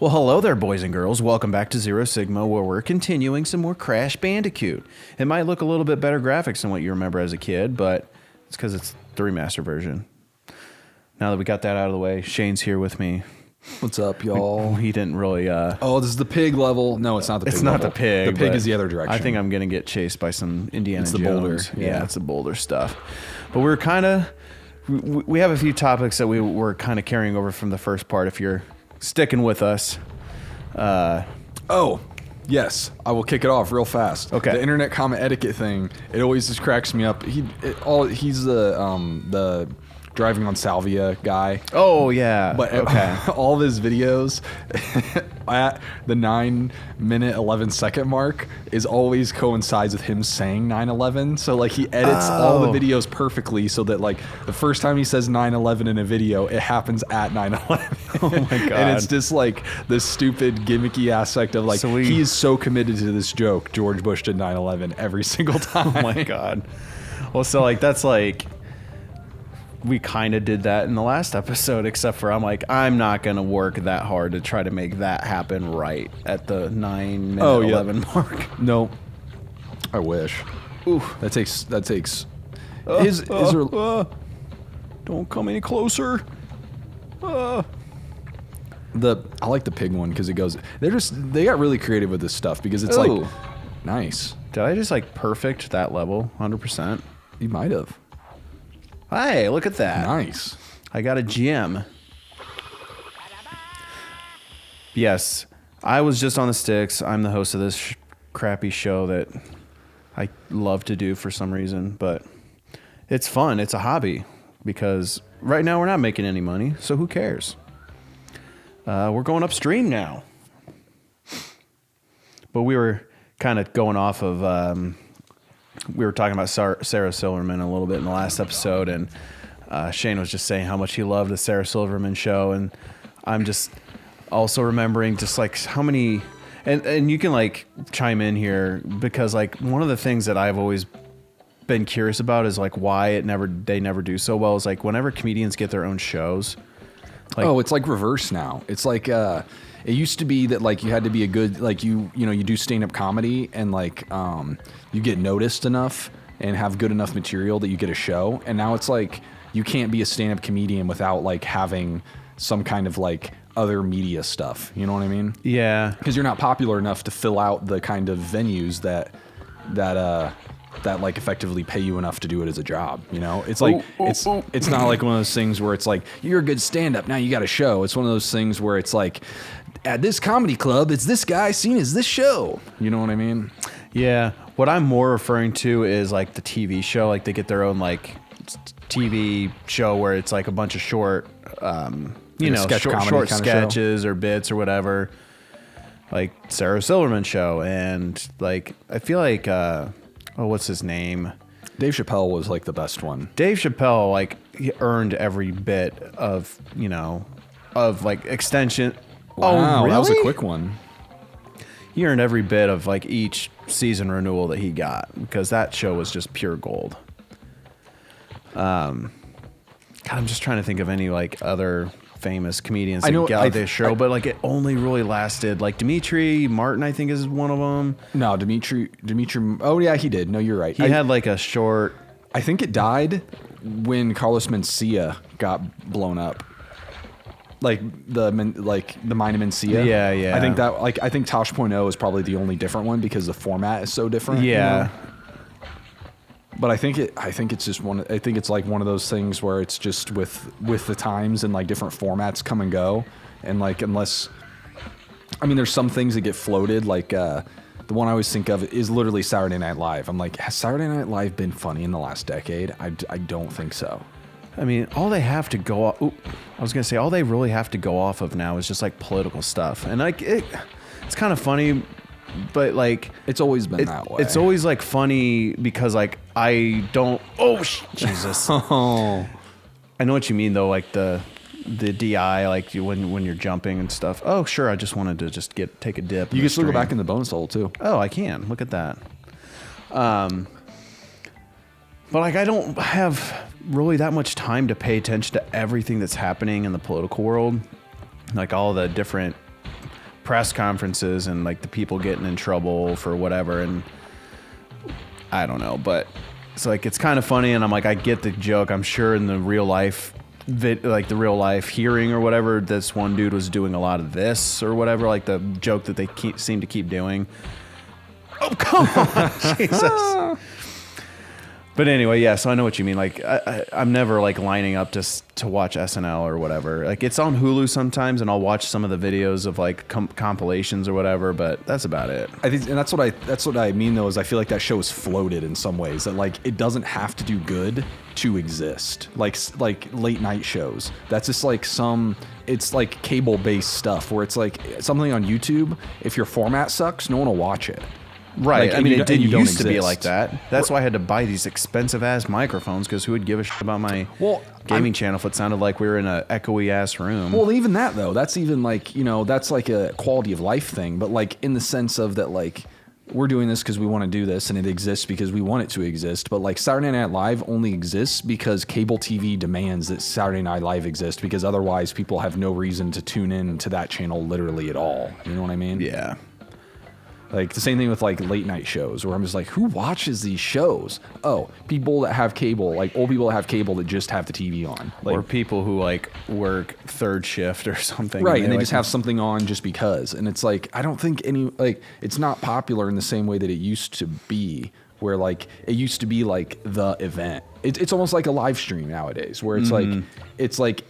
Well, hello there, boys and girls. Welcome back to Zero Sigma, where we're continuing some more Crash Bandicoot. It might look a little bit better graphics than what you remember as a kid, but it's because it's the remaster version. Now that we got that out of the way, Shane's here with me. What's up, y'all? He didn't really... Oh, this is the pig level. No, it's not the pig It's level. not the pig. The pig is the other direction. I think I'm going to get chased by some Indiana It's the Jones. boulder. Yeah, it's the boulder stuff. But we're kind of... We have a few topics that we were kind of carrying over from the first part, if you're sticking with us. Oh, yes. I will kick it off real fast. Okay. The internet comment etiquette thing, it always just cracks me up. He's the driving on salvia guy. Oh, yeah. But okay. all of his videos at the 9-minute 11-second mark is always coincides with him saying 9/11. So like he edits all the videos perfectly so that like the first time he says 9/11 in a video, it happens at 9/11. Oh my God. And it's just like this stupid gimmicky aspect of like he is so committed to this joke. George Bush did 9/11 every single time. Oh my God. Well, so like that's like we kind of did that in the last episode, except for I'm not going to work that hard to try to make that happen right at the 9-minute 11 mark. No. I wish. Ooh, that takes don't come any closer. I like the pig one because it goes. They got really creative with this stuff because it's like nice. Did I just like perfect that level 100%? You might have. Hey, look at that. Nice. I got a gem. Yes, I was just on the sticks. I'm the host of this crappy show that I love to do for some reason, but it's fun. It's a hobby because right now we're not making any money, so who cares? We're going upstream now. But we were kind of going off of... we were talking about Sarah Silverman a little bit in the last episode, and Shane was just saying how much he loved the Sarah Silverman show, and I'm just also remembering just like how many, and you can like chime in here because like one of the things that I've always been curious about is like why they never do so well is like whenever comedians get their own shows. Like, it's like reverse now. It's like it used to be that like you had to be a good like you do stand-up comedy and like you get noticed enough and have good enough material that you get a show, and now it's like you can't be a stand-up comedian without like having some kind of like other media stuff. You know what I mean? Yeah. Because you're not popular enough to fill out the kind of venues that like effectively pay you enough to do it as a job. You know, it's like it's not like one of those things where it's like you're a good stand-up now you got a show. It's one of those things where it's like at this comedy club it's this guy seen as this show. You know what I mean? Yeah. What I'm more referring to is like the TV show. Like they get their own like TV show where it's like a bunch of short, short sketches or bits or whatever. Like Sarah Silverman show, and like I feel like what's his name? Dave Chappelle was like the best one. Dave Chappelle like he earned every bit of like extension. Wow, oh, really? That was a quick one. He earned every bit of like each season renewal that he got because that show was just pure gold. God, I'm just trying to think of any like other famous comedians that got this show, but like it only really lasted like Dimitri Martin, I think is one of them. No, Dimitri. Oh yeah, he did. No, you're right. He had like a short. I think it died when Carlos Mencia got blown up. Like the Mine of Mencia. Yeah, yeah. I think Tosh.0 is probably the only different one because the format is so different. Yeah. You know? But I think it's just I think it's like one of those things where it's just with the times and like different formats come and go, and like there's some things that get floated like the one I always think of is literally Saturday Night Live. I'm like, has Saturday Night Live been funny in the last decade? I don't think so. I mean, all they have to go off. I was gonna say all they really have to go off of now is just like political stuff, and like it's kind of funny, but like it's always been that way. It's always like funny because like I don't. Oh Jesus! Oh, I know what you mean though. Like the DI, like when you're jumping and stuff. Oh sure, I just wanted to just take a dip. You can still go back in the bonus hole too. Oh, I can. Look at that. But like I don't have really that much time to pay attention to everything that's happening in the political world. Like all the different press conferences and like the people getting in trouble for whatever, and I don't know, but it's like it's kind of funny, and I'm like, I get the joke. I'm sure in the real life, like the real life hearing or whatever, this one dude was doing a lot of this or whatever, like the joke that they seem to keep doing. Oh, come on, Jesus. But anyway, yeah, so I know what you mean. Like, I'm never like lining up to watch SNL or whatever. Like, it's on Hulu sometimes, and I'll watch some of the videos of like compilations or whatever. But that's about it. I think, and that's what I mean though. Is I feel like that show is floated in some ways. That like it doesn't have to do good to exist. Like late night shows. That's just like it's like cable based stuff where it's like something on YouTube. If your format sucks, no one will watch it. Right. Like, I mean, it didn't used to be exist. like that. That's why I had to buy these expensive ass microphones, because who would give a shit about my gaming channel if it sounded like we were in a echoey ass room? Well, even that though, that's even like, that's like a quality of life thing. But like in the sense of that, like we're doing this because we want to do this, and it exists because we want it to exist. But like Saturday Night Live only exists because cable TV demands that Saturday Night Live exist, because otherwise people have no reason to tune in to that channel literally at all. You know what I mean? Yeah. Like the same thing with like late night shows where I'm just like, who watches these shows? Oh, people that have cable, like old people that have cable that just have the TV on. Like, or people who like work third shift or something. Right, and they like, just have something on just because. And it's like, I don't think it's not popular in the same way that it used to be, where like it used to be like the event. It's almost like a live stream nowadays, where it's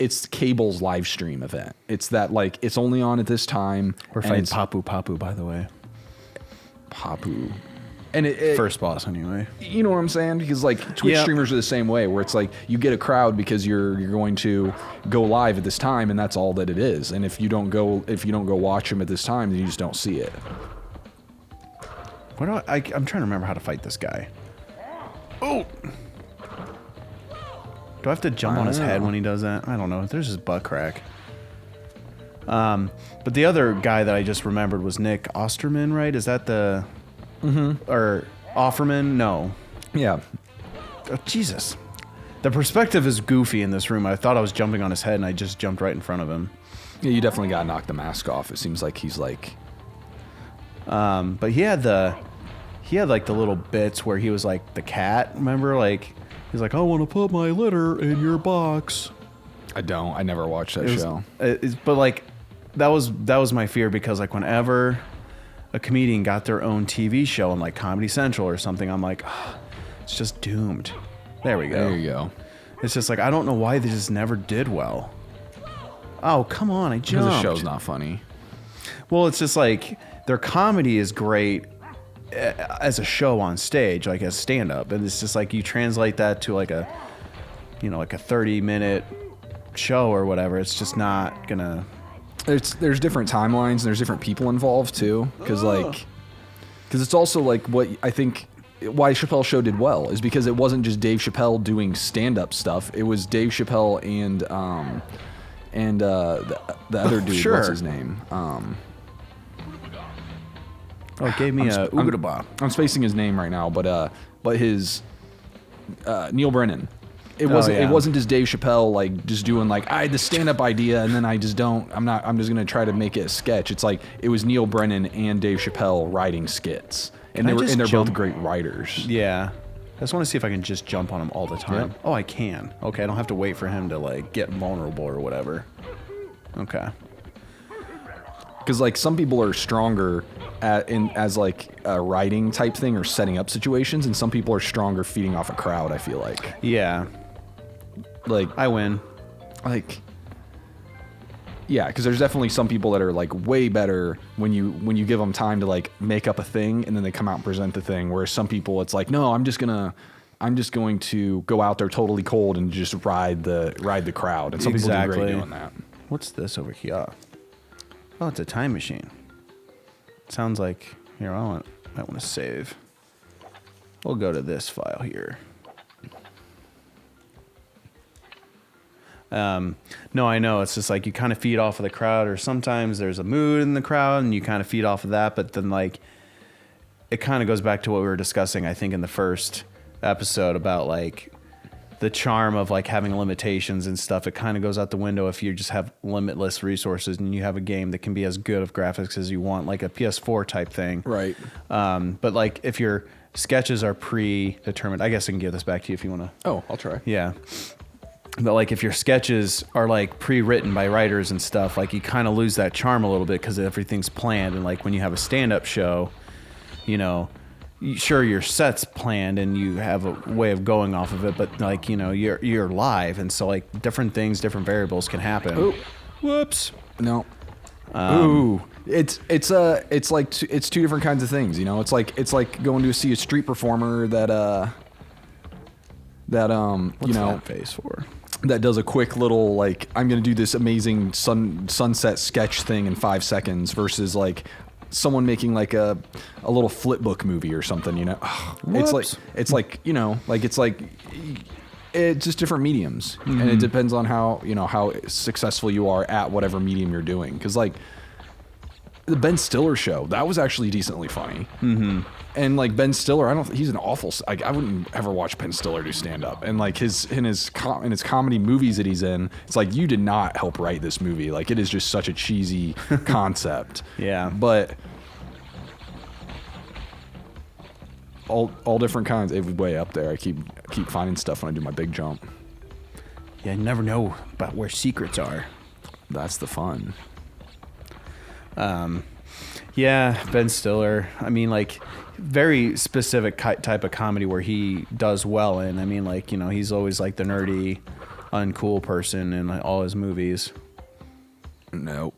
it's cable's live stream event. It's that like it's only on at this time. We're fighting Papu, by the way. Papu. And it first boss anyway. You know what I'm saying? Because like Twitch streamers are the same way, where it's like you get a crowd because you're going to go live at this time, and that's all that it is. And if you don't go watch them at this time, then you just don't see it. I'm trying to remember how to fight this guy. Oh! Do I have to jump on his head when he does that? I don't know. There's his butt crack. But the other guy that I just remembered was Nick Osterman, right? Is that the... Or Offerman? No. Yeah. Oh, Jesus. The perspective is goofy in this room. I thought I was jumping on his head, and I just jumped right in front of him. Yeah, you definitely got to knock the mask off. It seems like he's like... But he had like the little bits where he was like the cat, remember? Like, he's like, I want to put my litter in your box. I never watched that show. But like, that was my fear, because like whenever a comedian got their own TV show on like Comedy Central or something, I'm like, oh, it's just doomed. There we go. There you go. It's just like, I don't know why they just never did well. Oh, come on, I jumped. Because the show's not funny. Well, it's just like, their comedy is great as a show on stage, like as stand-up, and it's just like you translate that to like a 30-minute show or whatever. It's just not gonna. There's different timelines and there's different people involved too, because it's also like what I think why Chappelle's show did well is because it wasn't just Dave Chappelle doing stand-up stuff. It was Dave Chappelle and the other dude. Sure. What's his name? It gave me a Oogada. I'm spacing his name right now, but his Neil Brennan. It wasn't just Dave Chappelle like just doing like I had the stand-up idea and then I'm just gonna try to make it a sketch. It's like it was Neil Brennan and Dave Chappelle writing skits, and they're both great writers. Yeah, I just want to see if I can just jump on him all the time. Yep. Oh, I can. Okay, I don't have to wait for him to like get vulnerable or whatever. Okay. Because like some people are stronger as like a writing type thing or setting up situations, and some people are stronger feeding off a crowd. I feel like. Yeah. Like I win. Like. Yeah, because there's definitely some people that are like way better when you give them time to like make up a thing and then they come out and present the thing. Whereas some people, it's like, no, I'm just going to go out there totally cold and just ride the crowd. And some people do great doing that. What's this over here? Oh, it's a time machine. Sounds like here. I might want to save. We'll go to this file here. No, I know. It's just like you kind of feed off of the crowd, or sometimes there's a mood in the crowd and you kind of feed off of that. But then like it kind of goes back to what we were discussing, I think, in the first episode about like the charm of like having limitations and stuff. It kind of goes out the window if you just have limitless resources and you have a game that can be as good of graphics as you want, like a PS4 type thing. Right. But like if your sketches are predetermined, I guess I can give this back to you if you want to. Oh, I'll try. Yeah. But like if your sketches are like pre-written by writers and stuff, like you kind of lose that charm a little bit because everything's planned. And like when you have a stand-up show, you know, sure your set's planned and you have a way of going off of it, but like, you know, you're live, and so like different things, different variables can happen. Ooh. Whoops. No. Ooh. It's two different kinds of things, you know. It's like going to see a street performer that What's you know, that face for? that does a quick little like, I'm gonna do this amazing sunset sketch thing in 5 seconds versus like someone making like a little flip book movie or something, you know. It's like you know, like it's just different mediums, and it depends on how, you know, how successful you are at whatever medium you're doing. Because like the Ben Stiller show, that was actually decently funny. And like Ben Stiller, he's an awful, like I wouldn't ever watch Ben Stiller do stand up. And like his comedy movies that he's in, it's like, you did not help write this movie. Like it is just such a cheesy concept. Yeah. But all different kinds. It was way up there. I keep finding stuff when I do my big jump. Yeah, you never know about where secrets are. That's the fun. Yeah, Ben Stiller. I mean, like, very specific type of comedy where he does well in. I mean, like, you know, he's always like the nerdy, uncool person in like, all his movies. Nope.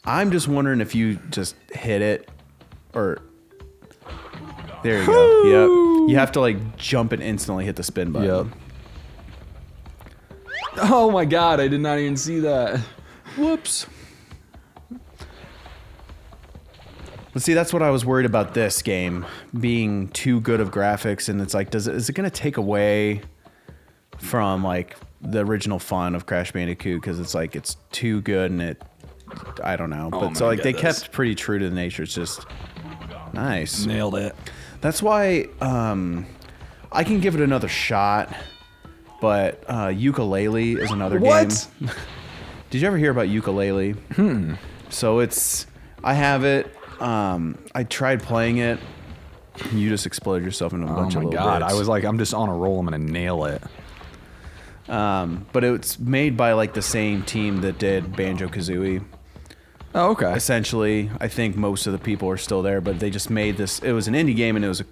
I'm just wondering if you just hit it, or there you go. Yep. You have to like jump and instantly hit the spin button. Yep. Oh my god, I did not even see that. Whoops. But see, that's what I was worried about this game being too good of graphics, and it's like, is it going to take away from like the original fun of Crash Bandicoot? Because it's like it's too good, and I don't know. But so like they kept pretty true to the nature. It's just nice. Nailed it. That's why I can give it another shot. But Ukulele is another game. Did you ever hear about Ukulele? So I have it. I tried playing it. You just exploded yourself into a bunch of little bits. I was like, I'm just on a roll. I'm gonna nail it. But it's made by like the same team that did Banjo-Kazooie. Oh, okay. Essentially, I think most of the people are still there, but they just made this. It was an indie game, and it was a.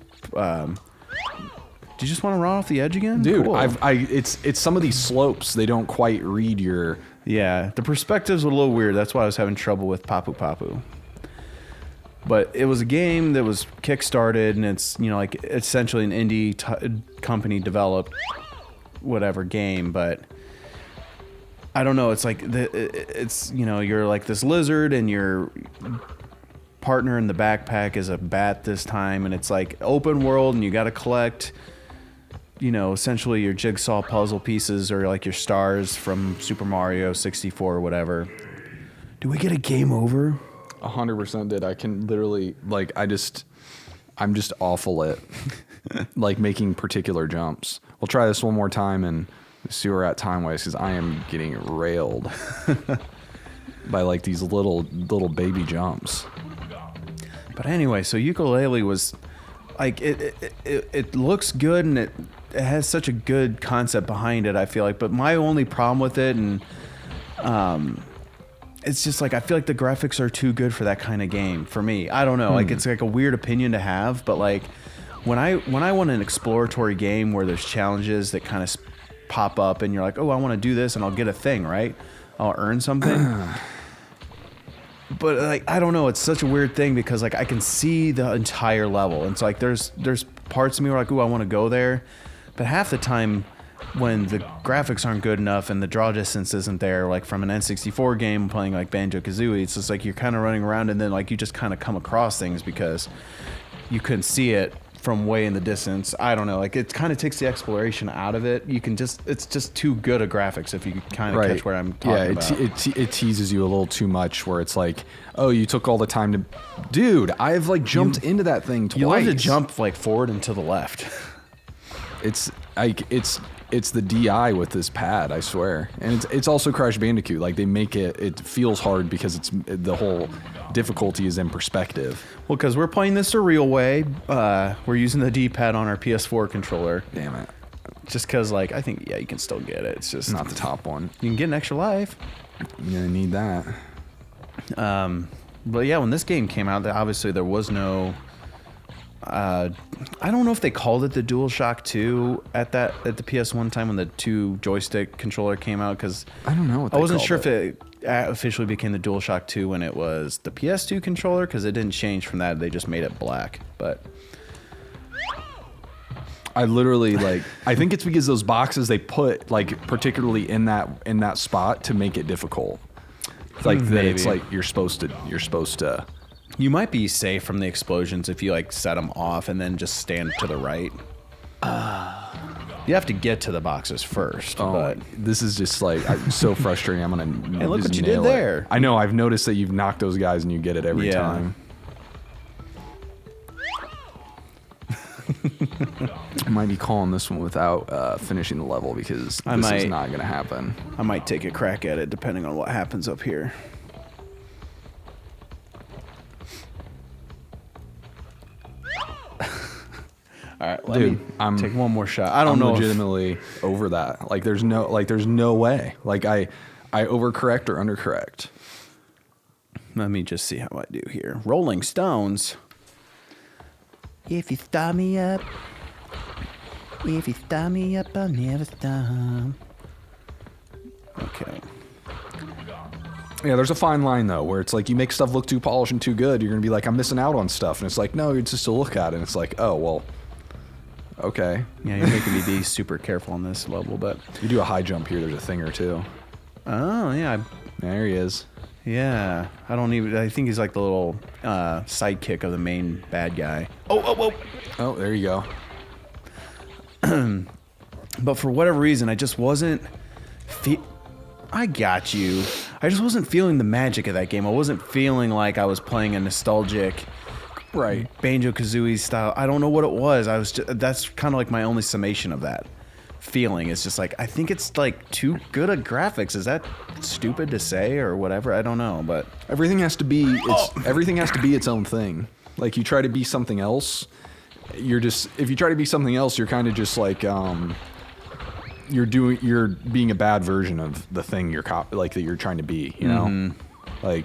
Do you just want to run off the edge again, dude? Cool. It's some of these slopes, they don't quite read your. Yeah, the perspective's a little weird. That's why I was having trouble with Papu Papu. But it was a game that was kickstarted, and it's, you know, like essentially an indie company developed whatever game. But I don't know. It's like it's, you know, you're like this lizard, and your partner in the backpack is a bat this time, and it's like open world, and you got to collect, you know, essentially your jigsaw puzzle pieces, or like your stars from Super Mario 64 or whatever. Do we get a game over? 100% did. I can literally, like, I'm just awful at like making particular jumps. We'll try this one more time and see where we're at time wise, because I am getting railed by like these little baby jumps. But anyway, so Ukulele was like, it looks good, and it has such a good concept behind it, I feel like. But my only problem with it, and it's just like, I feel like the graphics are too good for that kind of game for me. I don't know. Like, it's like a weird opinion to have, but like when I want an exploratory game where there's challenges that kind of pop up, and you're like, oh, I want to do this, and I'll get a thing, right? I'll earn something. But like, I don't know, it's such a weird thing, because like I can see the entire level, and so like there's parts of me where like, ooh, I want to go there, but half the time when the graphics aren't good enough and the draw distance isn't there, like from an N64 game playing like Banjo-Kazooie, it's just like you're kind of running around, and then like you just kind of come across things because you couldn't see it from way in the distance. I don't know, like it kind of takes the exploration out of it. It's just too good of graphics, if you kind of catch where I'm talking about. It teases you a little too much, where it's like, oh, you took all the time to, dude, I've like jumped into that thing twice. You like to jump like forward and to the left. It's like it's the DI with this pad, I swear. And it's also Crash Bandicoot. Like they make it feels hard because it's the whole difficulty is in perspective. Well, because we're playing this a real way. We're using the D-pad on our PS4 controller. Damn it. Just because, like, I think, yeah, you can still get it. It's just Not the top one. You can get an extra life. You're gonna need that. But yeah, when this game came out, obviously there was no. I don't know if they called it the DualShock 2 at the PS1 time when the 2 joystick controller came out, because I don't know. I wasn't sure if it officially became the DualShock 2 when it was the PS2 controller, because it didn't change from that. They just made it black. But I literally like. I think it's because those boxes they put like particularly in that spot to make it difficult. It's like that. It's like you're supposed to. You might be safe from the explosions if you like set them off and then just stand to the right. You have to get to the boxes first. Oh, but this is just like so frustrating. I'm gonna. Hey, look just what you did nail it. there. I know. I've noticed that you've knocked those guys and you get it every time. I might be calling this one without finishing the level because this is not gonna happen. I might take a crack at it depending on what happens up here. All right, let me take one more shot. I don't know. Legitimately over that. Like there's no way. Like I overcorrect or undercorrect. Let me just see how I do here. Rolling Stones. If you start me up, I'll never stop. Okay. Yeah, there's a fine line though, where it's like you make stuff look too polished and too good. You're gonna be like, I'm missing out on stuff, and it's like, no, it's just a look at it. And it's like, oh well. Okay. Yeah, you're making me be super careful on this level, but you do a high jump here. There's a thing or two. Oh yeah. There he is. Yeah, I think he's like the little sidekick of the main bad guy. Oh, there you go. But for whatever reason, I just wasn't. I got you. I just wasn't feeling the magic of that game. I wasn't feeling like I was playing a nostalgic, right, Banjo-Kazooie style. I don't know what it was. That's kind of like my only summation of that feeling. It's just like, I think it's like too good of graphics. Is that stupid to say or whatever? I don't know, but everything has to be its own thing. Like you try to be something else, if you try to be something else, you're kind of just like you're being a bad version of the thing that you're trying to be, you know? Like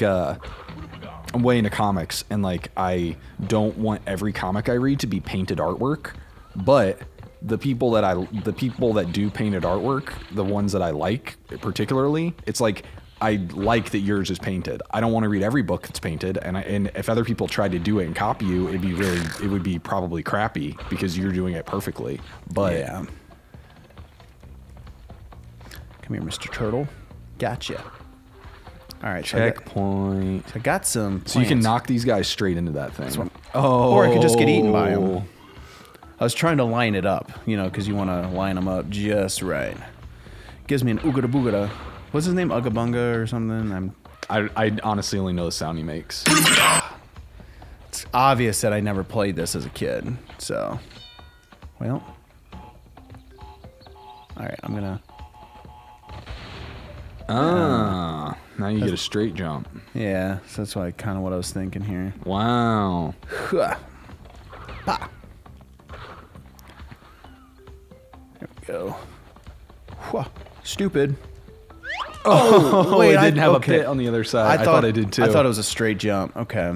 I'm way into comics, and like I don't want every comic I read to be painted artwork, but the people that do painted artwork, the ones that I like particularly, it's like I like that yours is painted. I don't want to read every book that's painted, and if other people tried to do it and copy you, it would be probably crappy because you're doing it perfectly. But yeah. Come here, Mr. Turtle. Gotcha. All right, checkpoint. So I got some. So you can knock these guys straight into that thing. Or I could just get eaten by them. I was trying to line it up, because you want to line them up just right. Gives me an oogada boogada. What's his name? Ugga Bunga or something? I honestly only know the sound he makes. It's obvious that I never played this as a kid, so. Well. Alright, I'm gonna. Now you get a straight jump. Yeah, so that's what I was thinking here. Wow. Bah. There we go. Stupid. Oh, wait, I didn't have a pit on the other side. I thought I did too. I thought it was a straight jump. Okay.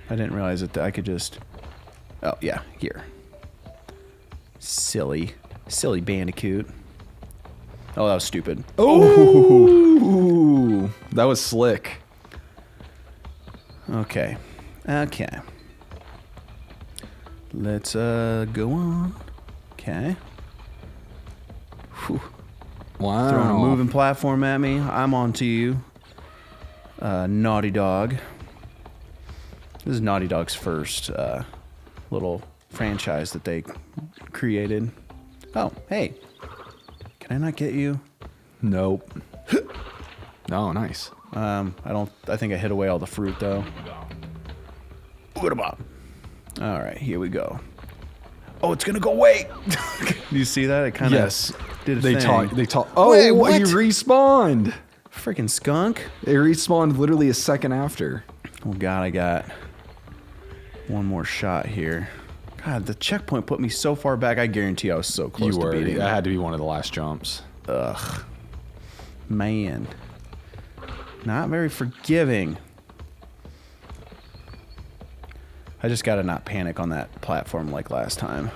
I didn't realize that I could just. Oh, yeah, here. Silly Bandicoot. Oh, that was stupid. Oh, that was slick. Okay. Let's go on. Okay. Whew. Wow. Throwing a moving platform at me. I'm on to you. Naughty Dog. This is Naughty Dog's first little franchise that they created. Oh, hey. Can I not get you? Nope. Oh, nice. I think I hid away all the fruit though. All right, here we go. Oh, it's gonna go away. Do you see that? It kind of did a thing. They talk. Oh, Wait, he what? respawned. Freaking skunk. They respawned literally a second after. Oh God, I got one more shot here. God, the checkpoint put me so far back. I guarantee I was so close to beating. That had to be one of the last jumps. Ugh, man, not very forgiving. I just gotta not panic on that platform like last time.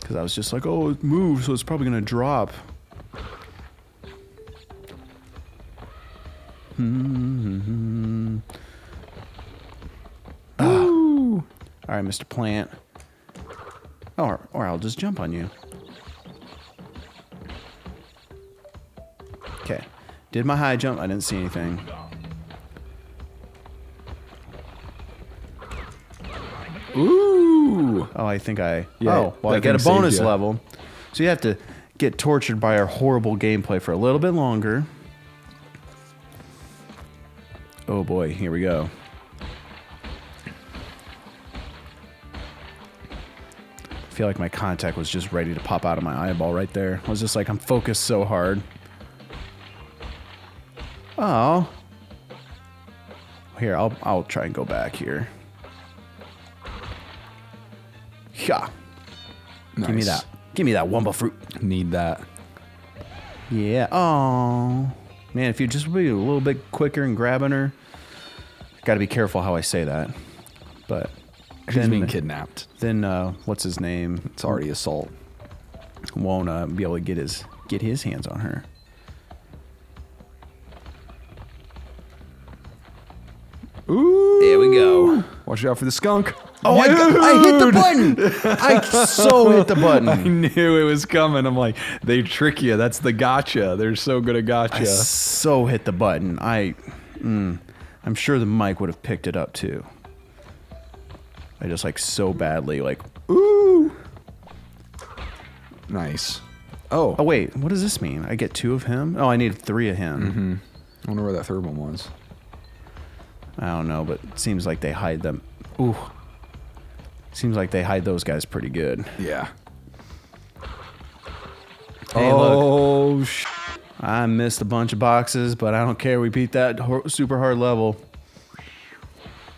Because I was just like, oh, it moved, so it's probably gonna drop. Ooh. All right, Mr. Plant. Or I'll just jump on you. Okay. Did my high jump. I didn't see anything. Ooh. Oh, I think I... Yeah, oh, well, I get a bonus level. So you have to get tortured by our horrible gameplay for a little bit longer. Oh, boy. Here we go. I feel like my contact was just ready to pop out of my eyeball right there. I was just like, I'm focused so hard. Oh. Here, I'll try and go back here. Yeah. Nice. Give me that. Give me that Wumba fruit. Need that. Yeah. Oh. Man, if you just be a little bit quicker and grabbing her. Got to be careful how I say that. But She's being kidnapped. Then what's his name? It's already assault. Won't be able to get his hands on her. Ooh. There we go. Watch out for the skunk. Oh, I hit the button. I so hit the button. I knew it was coming. I'm like, they trick you. That's the gotcha. They're so good at gotcha. I so hit the button. I'm sure the mic would have picked it up too. I just like so badly like, ooh. Nice. Oh. Oh wait, what does this mean? I get 2 of him? Oh, I need 3 of him. Mm-hmm. I wonder where that third one was. I don't know, but it seems like they hide them. Ooh. Seems like they hide those guys pretty good. Yeah. Hey, oh, look. I missed a bunch of boxes, but I don't care. We beat that super hard level.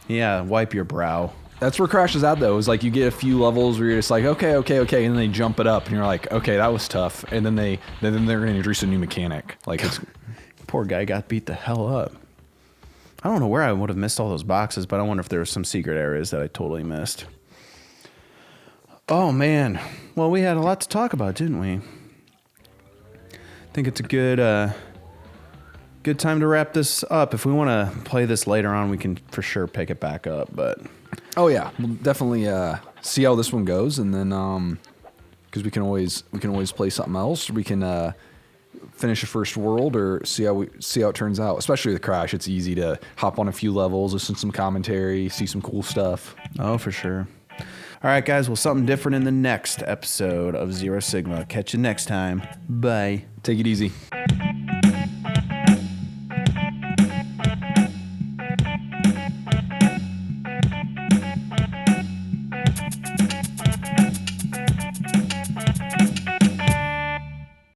Yeah, wipe your brow. That's where Crash is at, though. Is like you get a few levels where you're just like, okay, and then they jump it up, and you're like, okay, that was tough. And then they're going to introduce a new mechanic. Like, it's poor guy got beat the hell up. I don't know where I would have missed all those boxes, but I wonder if there were some secret areas that I totally missed. Oh man, well we had a lot to talk about, didn't we? I think it's a good time to wrap this up. If we want to play this later on, we can for sure pick it back up. But oh yeah, we'll definitely see how this one goes, and then because we can always play something else. We can finish a first world or see how it turns out. Especially with Crash, it's easy to hop on a few levels, listen to some commentary, see some cool stuff. Oh, for sure. All right, guys. Well, something different in the next episode of Zero Sigma. Catch you next time. Bye. Take it easy.